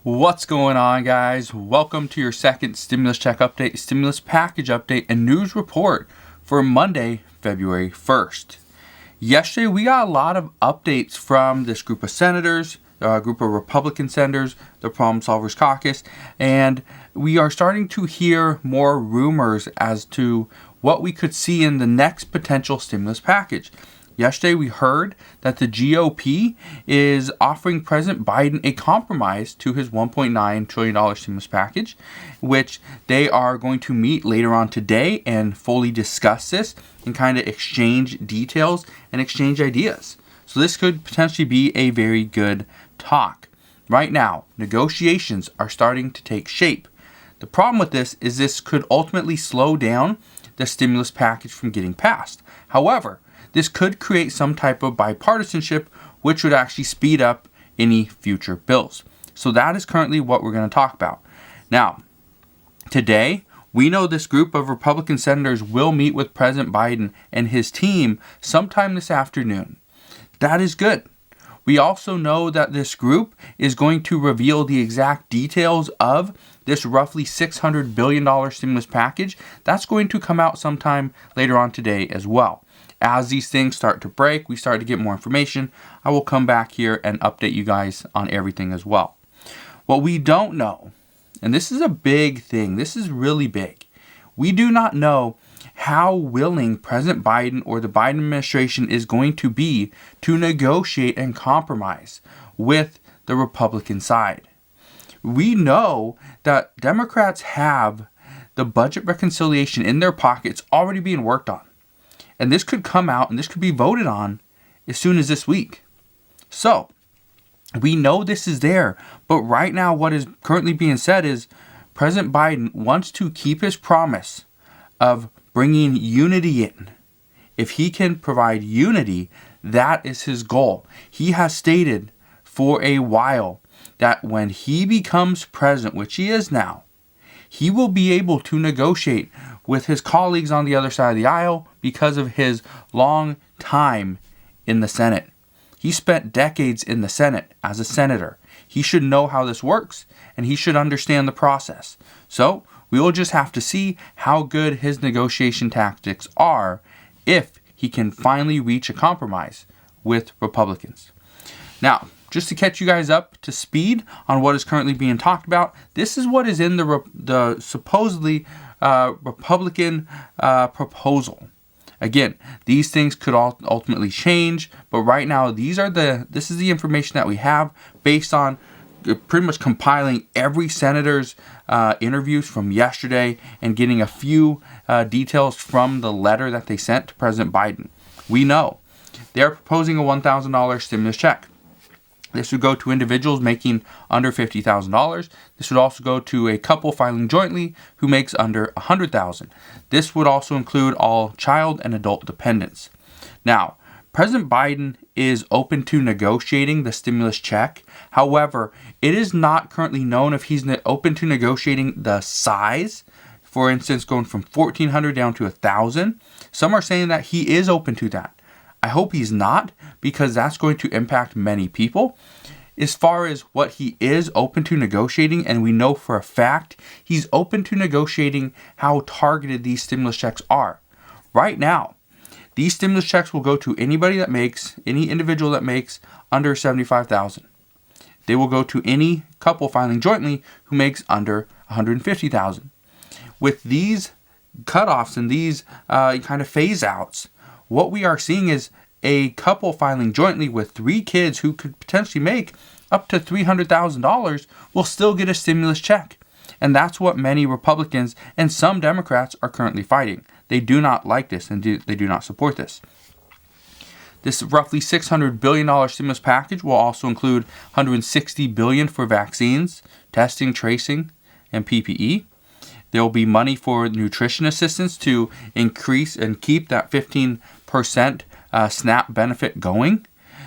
What's going on, guys? Welcome to your second stimulus check update, stimulus package update, and news report for Monday, February 1st. Yesterday, we got a lot of updates from this group of senators, a group of Republican senators, the Problem Solvers Caucus, and we are starting to hear more rumors as to what we could see in the next potential stimulus package. Yesterday, we heard that the GOP is offering President Biden a compromise to his $1.9 trillion stimulus package, which they are going to meet later on today and fully discuss this and kind of exchange details and exchange ideas. So this could potentially be a very good talk. Right now, negotiations are starting to take shape. The problem with this is this could ultimately slow down the stimulus package from getting passed. However, this could create some type of bipartisanship, which would actually speed up any future bills. So that is currently what we're going to talk about. Now, today, we know this group of Republican senators will meet with President Biden and his team sometime this afternoon. That is good. We also know that this group is going to reveal the exact details of this roughly $600 billion stimulus package. That's going to come out sometime later on today as well. As these things start to break, we start to get more information, I will come back here and update you guys on everything as well. What we don't know, and this is a big thing, this is really big, we do not know how willing President Biden or the Biden administration is going to be to negotiate and compromise with the Republican side. We know that Democrats have the budget reconciliation in their pockets already being worked on. And this could come out and this could be voted on as soon as this week. So, we know this is there. But right now, what is currently being said is President Biden wants to keep his promise of bringing unity in. If he can provide unity, that is his goal. He has stated for a while that when he becomes president, which he is now, he will be able to negotiate with his colleagues on the other side of the aisle because of his long time in the Senate. He spent decades in the Senate as a senator. He should know how this works, and he should understand the process. So, we will just have to see how good his negotiation tactics are if he can finally reach a compromise with Republicans. Now, just to catch you guys up to speed on what is currently being talked about, this is what is in the supposedly Republican proposal. Again, these things could ultimately change, but right now this is the information that we have based on pretty much compiling every senator's interviews from yesterday and getting a few details from the letter that they sent to President Biden. We know they are proposing a $1,000 stimulus check. This would go to individuals making under $50,000. This would also go to a couple filing jointly who makes under $100,000. This would also include all child and adult dependents. Now, President Biden is open to negotiating the stimulus check. However, it is not currently known if he's open to negotiating the size. For instance, going from $1,400 down to $1,000. Some are saying that he is open to that. I hope he's not, because that's going to impact many people. As far as what he is open to negotiating, and we know for a fact he's open to negotiating how targeted these stimulus checks are. Right now, these stimulus checks will go to any individual that makes under $75,000. They will go to any couple filing jointly who makes under $150,000. With these cutoffs and these kind of phase outs, what we are seeing is a couple filing jointly with 3 kids who could potentially make up to $300,000 will still get a stimulus check. And that's what many Republicans and some Democrats are currently fighting. They do not like this and they do not support this. This roughly $600 billion stimulus package will also include $160 billion for vaccines, testing, tracing, and PPE. There will be money for nutrition assistance to increase and keep that 15% SNAP benefit going.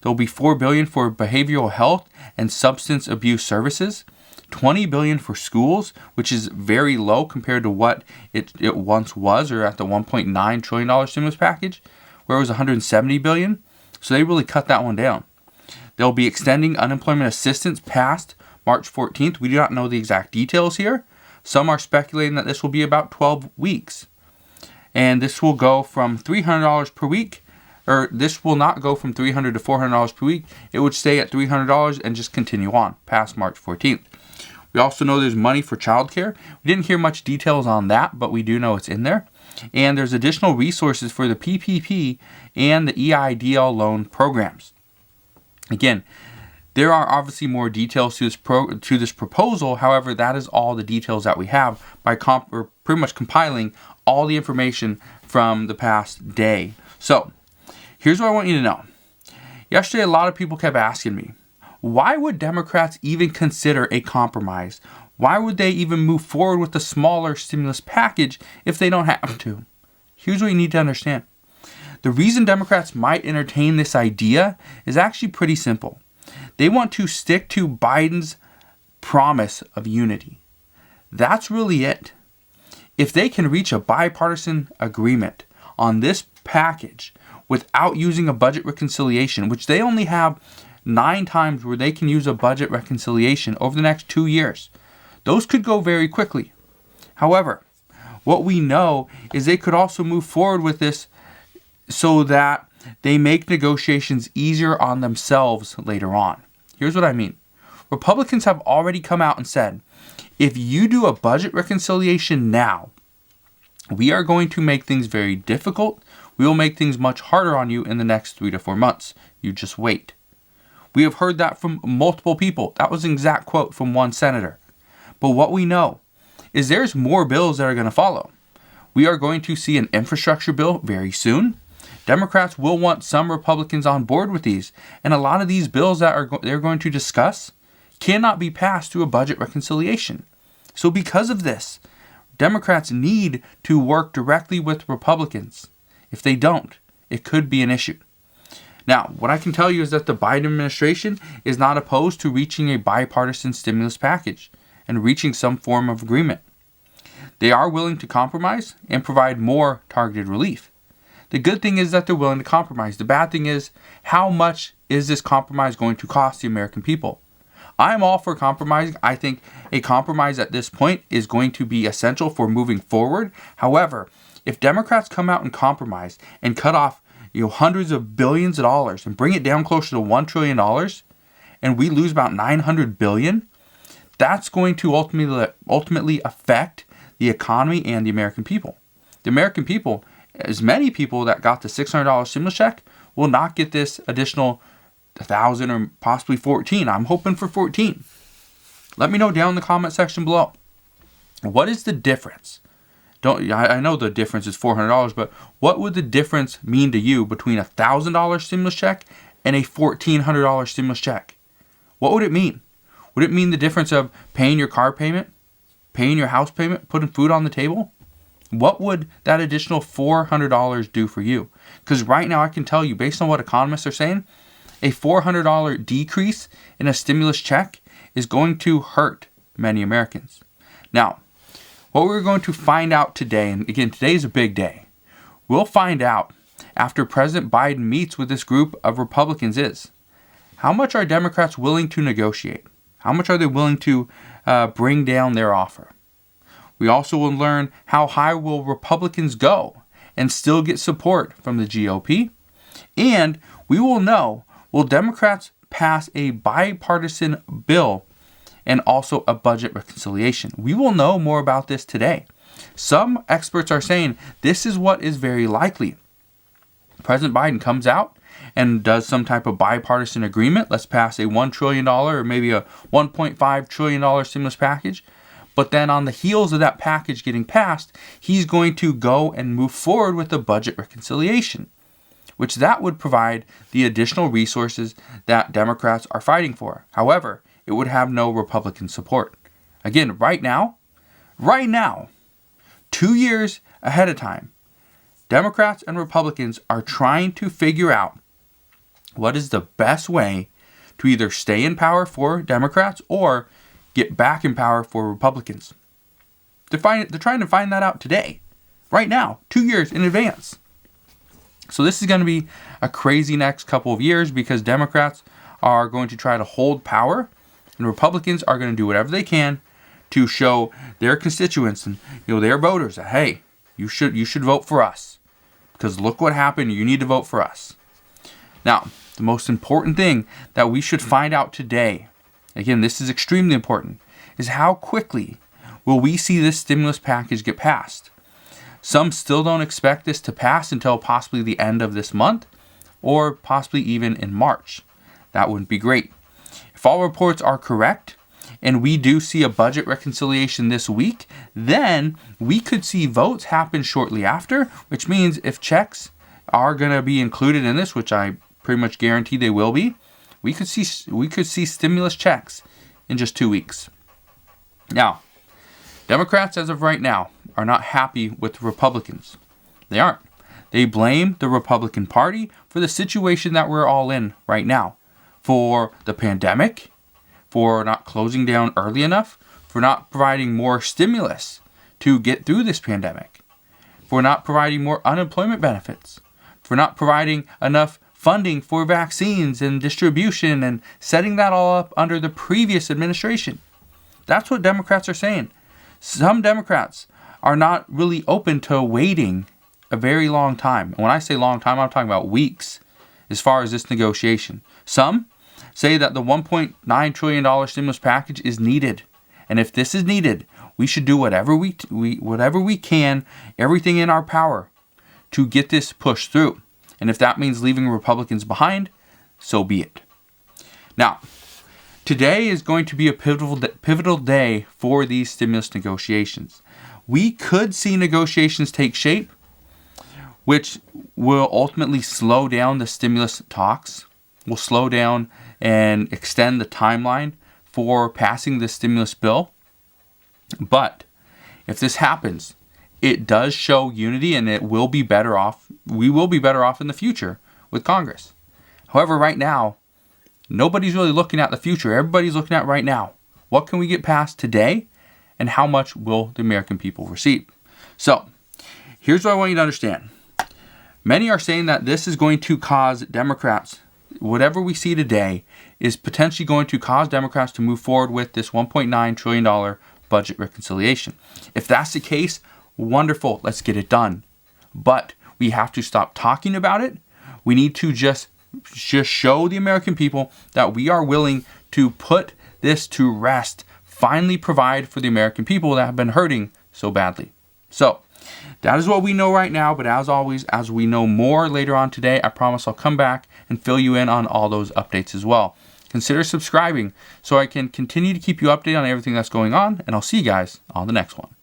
There will be $4 billion for behavioral health and substance abuse services. $20 billion for schools, which is very low compared to what it once was, or at the $1.9 trillion stimulus package, where it was $170 billion. So they really cut that one down. They'll be extending unemployment assistance past March 14th. We do not know the exact details here. Some are speculating that this will be about 12 weeks. And this will go from $300 per week, or this will not go from $300 to $400 per week. It would stay at $300 and just continue on past March 14th. We also know there's money for childcare. We didn't hear much details on that, but we do know it's in there. And there's additional resources for the PPP and the EIDL loan programs. Again, there are obviously more details to this proposal. However, that is all the details that we have by pretty much compiling all the information from the past day. So, here's what I want you to know. Yesterday, a lot of people kept asking me, why would Democrats even consider a compromise? Why would they even move forward with a smaller stimulus package if they don't have to? Here's what you need to understand. The reason Democrats might entertain this idea is actually pretty simple. They want to stick to Biden's promise of unity. That's really it. If they can reach a bipartisan agreement on this package without using a budget reconciliation, which they only have 9 times where they can use a budget reconciliation over the next 2 years, those could go very quickly. However, what we know is they could also move forward with this so that they make negotiations easier on themselves later on. Here's what I mean. Republicans have already come out and said, if you do a budget reconciliation now, we are going to make things very difficult. We will make things much harder on you in the next 3 to 4 months. You just wait. We have heard that from multiple people. That was an exact quote from one senator. But what we know is there's more bills that are going to follow. We are going to see an infrastructure bill very soon. Democrats will want some Republicans on board with these. And a lot of these bills that they're going to discuss cannot be passed through a budget reconciliation. So because of this, Democrats need to work directly with Republicans. If they don't, it could be an issue. Now, what I can tell you is that the Biden administration is not opposed to reaching a bipartisan stimulus package and reaching some form of agreement. They are willing to compromise and provide more targeted relief. The good thing is that they're willing to compromise. The bad thing is, how much is this compromise going to cost the American people? I'm all for compromising. I think a compromise at this point is going to be essential for moving forward. However, if Democrats come out and compromise and cut off hundreds of billions of dollars and bring it down closer to $1 trillion, and we lose about $900 billion, that's going to ultimately affect the economy and the American people. The American people, as many people that got the $600 stimulus check, will not get this additional 1,000 or possibly 14. I'm hoping for 14. Let me know down in the comment section below. What is the difference? I know the difference is $400, but what would the difference mean to you between a $1,000 stimulus check and a $1,400 stimulus check? What would it mean? Would it mean the difference of paying your car payment, paying your house payment, putting food on the table? What would that additional $400 do for you? Because right now I can tell you, based on what economists are saying, a $400 decrease in a stimulus check is going to hurt many Americans. Now, what we're going to find out today, and again, today is a big day, we'll find out after President Biden meets with this group of Republicans is, how much are Democrats willing to negotiate? How much are they willing to bring down their offer? We also will learn how high will Republicans go and still get support from the GOP. And we will know, will Democrats pass a bipartisan bill and also a budget reconciliation? We will know more about this today. Some experts are saying this is what is very likely. President Biden comes out and does some type of bipartisan agreement. Let's pass a $1 trillion or maybe a $1.5 trillion stimulus package. But then on the heels of that package getting passed, he's going to go and move forward with a budget reconciliation, which that would provide the additional resources that Democrats are fighting for. However, it would have no Republican support. Again, right now, 2 years ahead of time, Democrats and Republicans are trying to figure out what is the best way to either stay in power for Democrats or get back in power for Republicans. They're trying to find that out today, right now, 2 years in advance. So this is going to be a crazy next couple of years because Democrats are going to try to hold power And Republicans are going to do whatever they can to show their constituents and their voters that, hey, you should vote for us. Because look what happened. You need to vote for us. Now, the most important thing that we should find out today, again, this is extremely important, is how quickly will we see this stimulus package get passed. Some still don't expect this to pass until possibly the end of this month or possibly even in March. That wouldn't be great. If all reports are correct and we do see a budget reconciliation this week, then we could see votes happen shortly after, which means if checks are going to be included in this, which I pretty much guarantee they will be, we could see stimulus checks in just 2 weeks. Now, Democrats as of right now are not happy with the Republicans. They aren't. They blame the Republican Party for the situation that we're all in right now, for the pandemic, for not closing down early enough, for not providing more stimulus to get through this pandemic, for not providing more unemployment benefits, for not providing enough funding for vaccines and distribution and setting that all up under the previous administration. That's what Democrats are saying. Some Democrats are not really open to waiting a very long time. And when I say long time, I'm talking about weeks as far as this negotiation. Some say that the $1.9 trillion stimulus package is needed. And if this is needed, we should do whatever we can, everything in our power to get this pushed through. And if that means leaving Republicans behind, so be it. Now, today is going to be a pivotal day for these stimulus negotiations. We could see negotiations take shape, which will ultimately slow down the stimulus talks, will slow down and extend the timeline for passing the stimulus bill. But if this happens, it does show unity, and it will be better off. We will be better off in the future with Congress. However, right now, nobody's really looking at the future. Everybody's looking at right now. What can we get passed today, and how much will the American people receive? So, here's what I want you to understand. Many are saying that this is going to cause Democrats, whatever we see today, is potentially going to cause Democrats to move forward with this $1.9 trillion budget reconciliation. If that's the case, wonderful, let's get it done. But we have to stop talking about it. We need to just show the American people that we are willing to put this to rest, finally provide for the American people that have been hurting so badly. So, that is what we know right now, but as always, as we know more later on today, I promise I'll come back and fill you in on all those updates as well. Consider subscribing so I can continue to keep you updated on everything that's going on, and I'll see you guys on the next one.